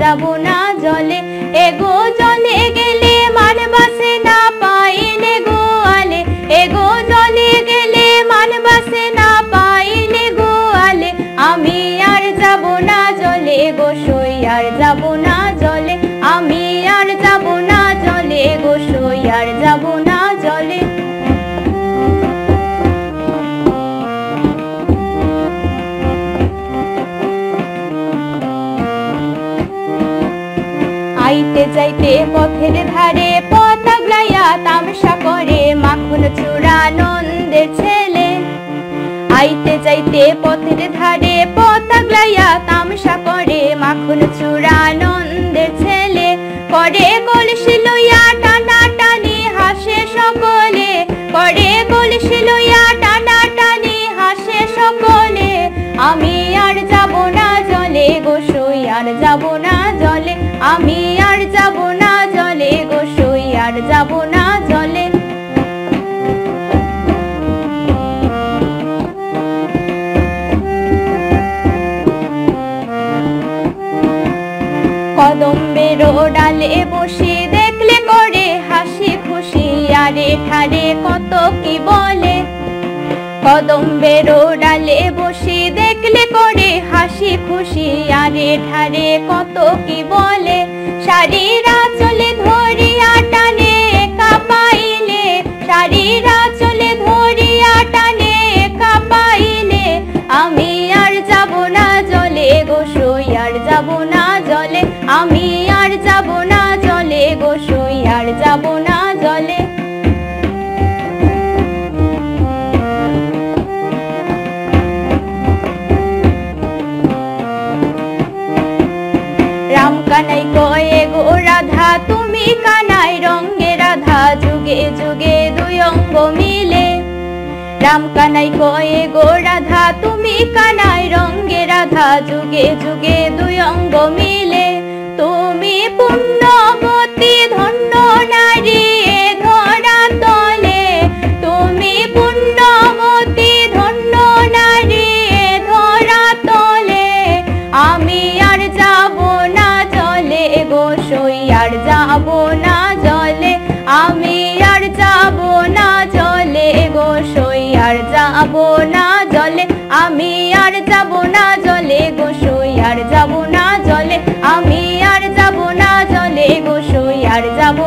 যাবো না জলে। এগো জলে গেলে মান বাসে না পাইলে গোয়ালে, এগো জলে গেলে মান বাসে না পাইলে গোয়ালে। আমি আর যাবো না জলে গো সই আর যাবো না জলে, আমি আর যাবো না জলে গো সই আর যাবো না জলে। আইতে যাইতে পথের ধারে পথ আগলাইয়া তামসা করে মাখন চূড়া নন্দের ছেলে। আইতে যাইতে পথের ধারে পথ আগলাইয়া তামসা করে মাখন চূড়া নন্দের ছেলে। করে কলসি লইয়া টানা টানি হাসে সকলে, করে কলসি লইয়া টানা টানি হাসে সকলে। আমি আর যাবো না জলে গো সই আর যাবো না জলে, আমি আর যাবো না জলে গো সই আর যাবো না জলে। কদম্বের ডালে বসে দেখলে করে হাসি খুশি আরে ঠারে কত কি বলে। কদম্বের ডালে বসে দেখলে করে হাসি খুশি আরে ঠারে কত কি বলে। শাড়িরা চলে ধরিয়া টানে কাপাইলে, শাড়িরা চলে ধরিয়া টানে কাপাইলে। আমি আর যাবো না জলে গো সই আর যাবো না জলে, আমি আর যাবো না জলে গো সই আর যাবো না জলে। রাম কানাই কয়ে গো রাধা তুমি কানাই রঙ্গে রাধা, যুগে যুগে দুই অঙ্গ মিলে। রাম কানাই কয়ে গো রাধা তুমি কানাই রঙ্গে রাধা, যুগে যুগে দুই অঙ্গ মিলে। তুমি পুণ্যবতী ধন্য নারী এ ধরা তলে, তুমি পুণ্যবতী ধন্য নারী এ ধরা তলে। আমি আর যাবো না জলে গো সই আর যাবো না জলে, আমি আর যাবো না জলে গো সই আর যাবো না জলে, আমি আর যাবো না জলে গো সই আর যাবো না জলে, আমি আর যাবো না জলে গো সই আর যাবো